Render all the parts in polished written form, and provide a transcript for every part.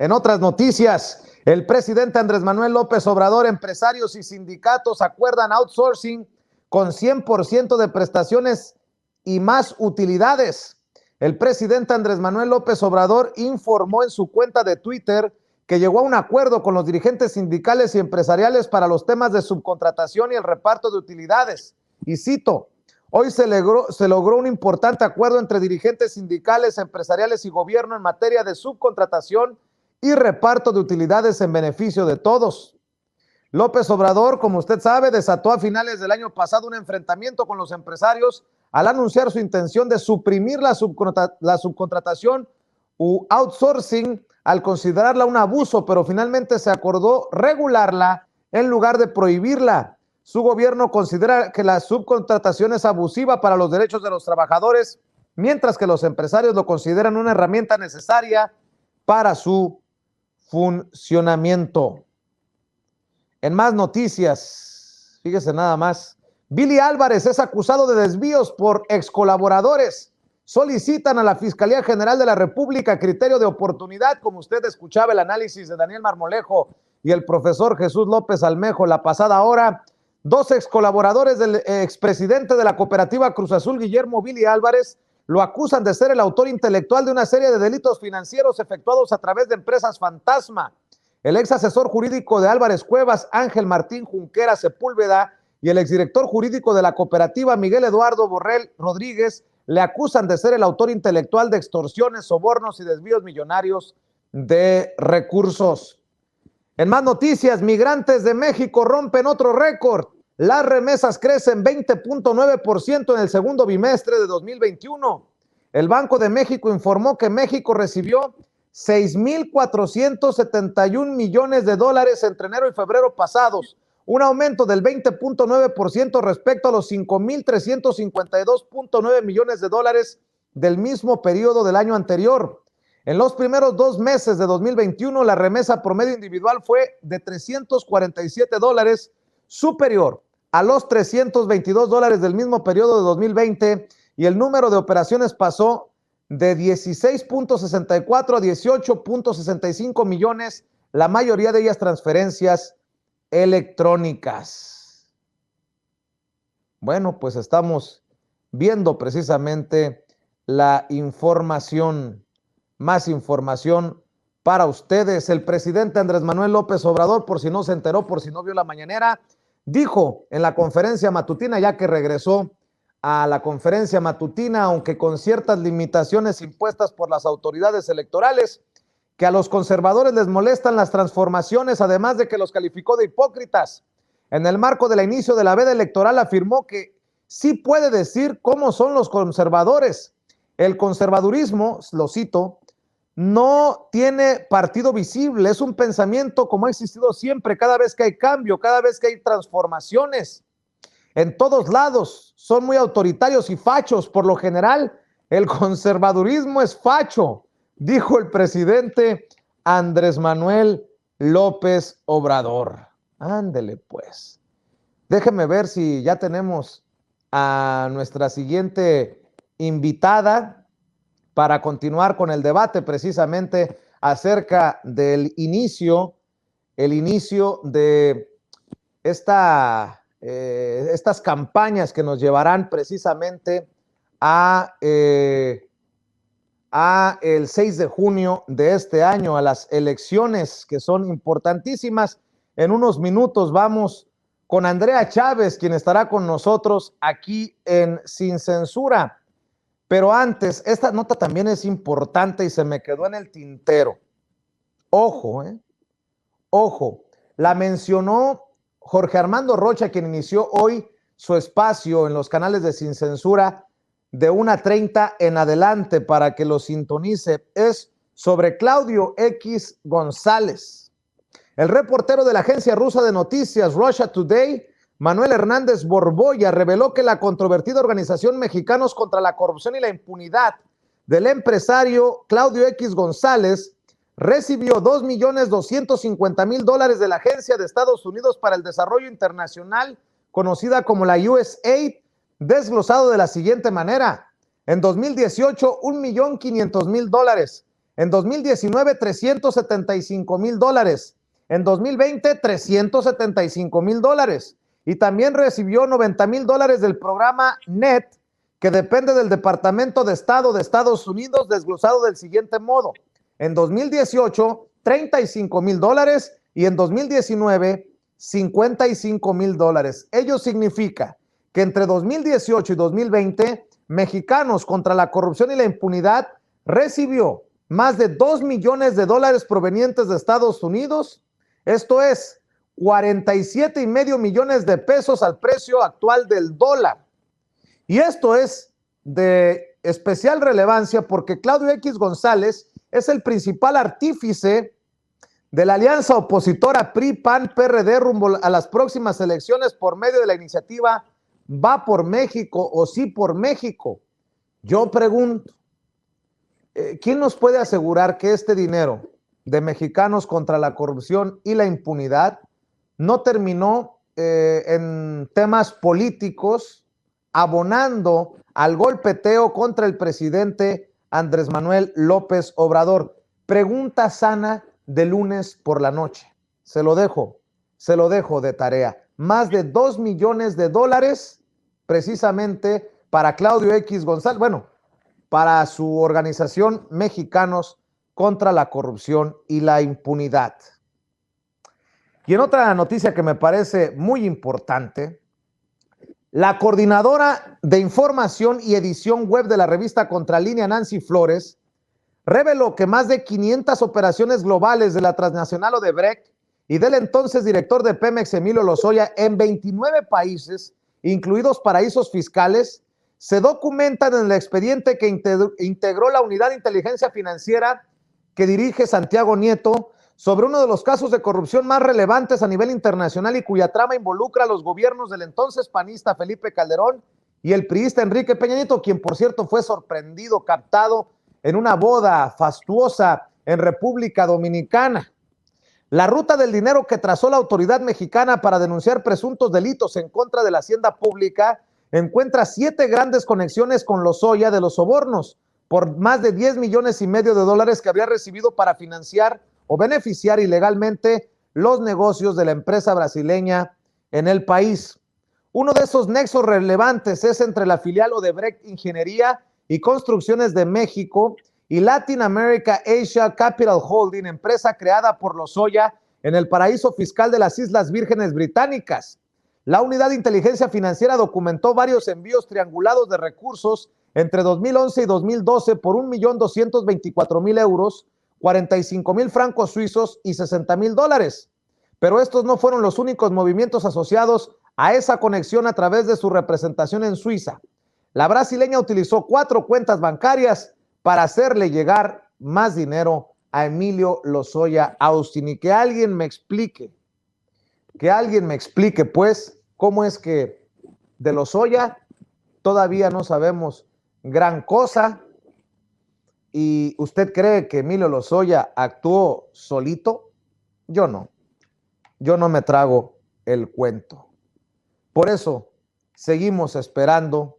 En otras noticias, el presidente Andrés Manuel López Obrador, empresarios y sindicatos acuerdan outsourcing con 100% de prestaciones y más utilidades. El presidente Andrés Manuel López Obrador informó en su cuenta de Twitter que llegó a un acuerdo con los dirigentes sindicales y empresariales para los temas de subcontratación y el reparto de utilidades. Y cito, hoy se logró un importante acuerdo entre dirigentes sindicales, empresariales y gobierno en materia de subcontratación y reparto de utilidades en beneficio de todos. López Obrador, como usted sabe, desató a finales del año pasado un enfrentamiento con los empresarios al anunciar su intención de suprimir la subcontratación u outsourcing al considerarla un abuso, pero finalmente se acordó regularla en lugar de prohibirla. Su gobierno considera que la subcontratación es abusiva para los derechos de los trabajadores, mientras que los empresarios lo consideran una herramienta necesaria para su funcionamiento. En más noticias, fíjese nada más, Billy Álvarez es acusado de desvíos por excolaboradores. Solicitan a la Fiscalía General de la República criterio de oportunidad, como usted escuchaba el análisis de Daniel Marmolejo y el profesor Jesús López Almejo la pasada hora. Dos excolaboradores del expresidente de la cooperativa Cruz Azul, Guillermo Billy Álvarez, lo acusan de ser el autor intelectual de una serie de delitos financieros efectuados a través de empresas fantasma. El ex asesor jurídico de Álvarez Cuevas, Ángel Martín Junquera Sepúlveda, y el exdirector jurídico de la cooperativa, Miguel Eduardo Borrell Rodríguez, le acusan de ser el autor intelectual de extorsiones, sobornos y desvíos millonarios de recursos. En más noticias, migrantes de México rompen otro récord. Las remesas crecen 20.9% en el segundo bimestre de 2021. El Banco de México informó que México recibió 6.471 millones de dólares entre enero y febrero pasados, un aumento del 20.9% respecto a los 5.352.9 millones de dólares del mismo periodo del año anterior. En los primeros 2 meses de 2021, la remesa promedio individual fue de 347 dólares, superior a los 322 dólares del mismo periodo de 2020, y el número de operaciones pasó de 16.64 a 18.65 millones, la mayoría de ellas transferencias electrónicas. Bueno, pues estamos viendo precisamente la información, más información para ustedes. El presidente Andrés Manuel López Obrador, por si no se enteró, por si no vio la mañanera, dijo en la conferencia matutina, ya que regresó a la conferencia matutina, aunque con ciertas limitaciones impuestas por las autoridades electorales, que a los conservadores les molestan las transformaciones, además de que los calificó de hipócritas. En el marco del inicio de la veda electoral afirmó que sí puede decir cómo son los conservadores. El conservadurismo, lo cito, no tiene partido visible, es un pensamiento como ha existido siempre, cada vez que hay cambio, cada vez que hay transformaciones. En todos lados son muy autoritarios y fachos. Por lo general, el conservadurismo es facho, dijo el presidente Andrés Manuel López Obrador. Ándele pues. Déjeme ver si ya tenemos a nuestra siguiente invitada para continuar con el debate precisamente acerca del inicio de estas campañas que nos llevarán precisamente a el 6 de junio de este año, a las elecciones que son importantísimas. En unos minutos vamos con Andrea Chávez, quien estará con nosotros aquí en Sin Censura. Pero antes, esta nota también es importante y se me quedó en el tintero. Ojo, ojo, la mencionó Jorge Armando Rocha, quien inició hoy su espacio en los canales de Sin Censura de 1:30 en adelante para que lo sintonice. Es sobre Claudio X González. El reportero de la agencia rusa de noticias Russia Today, Manuel Hernández Borboya, reveló que la controvertida organización Mexicanos contra la Corrupción y la Impunidad del empresario Claudio X González recibió $2.250.000 de la Agencia de Estados Unidos para el Desarrollo Internacional, conocida como la USAID, desglosado de la siguiente manera. En 2018, $1.500.000. En 2019, $375,000. En 2020, $375,000. Y también recibió $90,000 del programa NET, que depende del Departamento de Estado de Estados Unidos, desglosado del siguiente modo. En 2018, $35,000 y en 2019, $55,000. Ello significa que entre 2018 y 2020, Mexicanos contra la Corrupción y la Impunidad recibió más de $2 millones provenientes de Estados Unidos. Esto es 47,5 millones de pesos al precio actual del dólar. Y esto es de especial relevancia porque Claudio X González es el principal artífice de la alianza opositora PRI-PAN-PRD rumbo a las próximas elecciones por medio de la iniciativa Va por México o Sí por México. Yo pregunto, ¿quién nos puede asegurar que este dinero de Mexicanos contra la Corrupción y la Impunidad no terminó en temas políticos abonando al golpeteo contra el presidente Andrés Manuel López Obrador? Pregunta sana de lunes por la noche. Se lo dejo de tarea. Más de $2 millones precisamente para Claudio X González, bueno, para su organización Mexicanos contra la Corrupción y la Impunidad. Y en otra noticia que me parece muy importante, la coordinadora de información y edición web de la revista Contralínea, Nancy Flores, reveló que más de 500 operaciones globales de la transnacional Odebrecht y del entonces director de Pemex, Emilio Lozoya, en 29 países, incluidos paraísos fiscales, se documentan en el expediente que integró la Unidad de Inteligencia Financiera que dirige Santiago Nieto sobre uno de los casos de corrupción más relevantes a nivel internacional y cuya trama involucra a los gobiernos del entonces panista Felipe Calderón y el priista Enrique Peña Nieto, quien por cierto fue sorprendido, captado en una boda fastuosa en República Dominicana. La ruta del dinero que trazó la autoridad mexicana para denunciar presuntos delitos en contra de la hacienda pública encuentra 7 grandes conexiones con Lozoya de los sobornos por más de $10,5 millones que habría recibido para financiar o beneficiar ilegalmente los negocios de la empresa brasileña en el país. Uno de esos nexos relevantes es entre la filial Odebrecht Ingeniería y Construcciones de México y Latin America Asia Capital Holding, empresa creada por Lozoya en el paraíso fiscal de las Islas Vírgenes Británicas. La Unidad de Inteligencia Financiera documentó varios envíos triangulados de recursos entre 2011 y 2012 por $1,224,000 euros, 45,000 francos suizos y $60,000. Pero estos no fueron los únicos movimientos asociados a esa conexión a través de su representación en Suiza. La brasileña utilizó 4 cuentas bancarias para hacerle llegar más dinero a Emilio Lozoya Austin. Y que alguien me explique, pues, cómo es que de Lozoya todavía no sabemos gran cosa. ¿Y usted cree que Emilio Lozoya actuó solito? Yo no me trago el cuento. Por eso seguimos esperando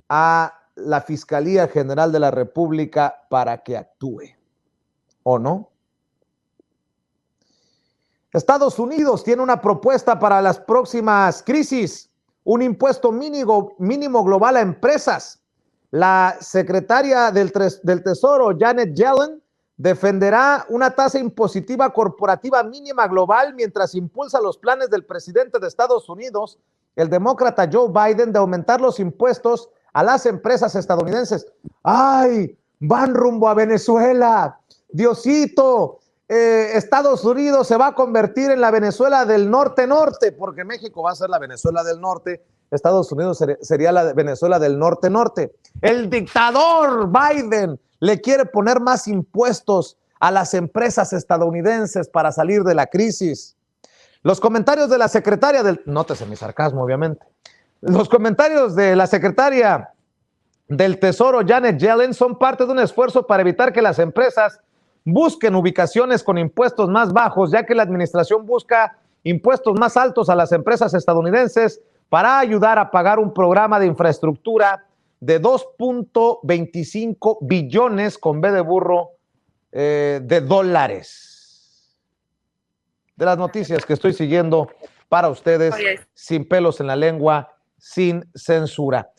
a la Fiscalía General de la República para que actúe, ¿o no? Estados Unidos tiene una propuesta para las próximas crisis, un impuesto mínimo global a empresas. La secretaria del Tesoro, Janet Yellen, defenderá una tasa impositiva corporativa mínima global mientras impulsa los planes del presidente de Estados Unidos, el demócrata Joe Biden, de aumentar los impuestos a las empresas estadounidenses. ¡Ay! Van rumbo a Venezuela. Diosito, Estados Unidos se va a convertir en la Venezuela del norte, porque México va a ser la Venezuela del norte, Estados Unidos sería la Venezuela del norte. El dictador Biden le quiere poner más impuestos a las empresas estadounidenses para salir de la crisis. Los comentarios de la secretaria nótese mi sarcasmo, obviamente. Los comentarios de la secretaria del Tesoro, Janet Yellen, son parte de un esfuerzo para evitar que las empresas busquen ubicaciones con impuestos más bajos, ya que la administración busca impuestos más altos a las empresas estadounidenses para ayudar a pagar un programa de infraestructura de $2.25 billones con B de burro de dólares. De las noticias que estoy siguiendo para ustedes, sin pelos en la lengua, sin censura.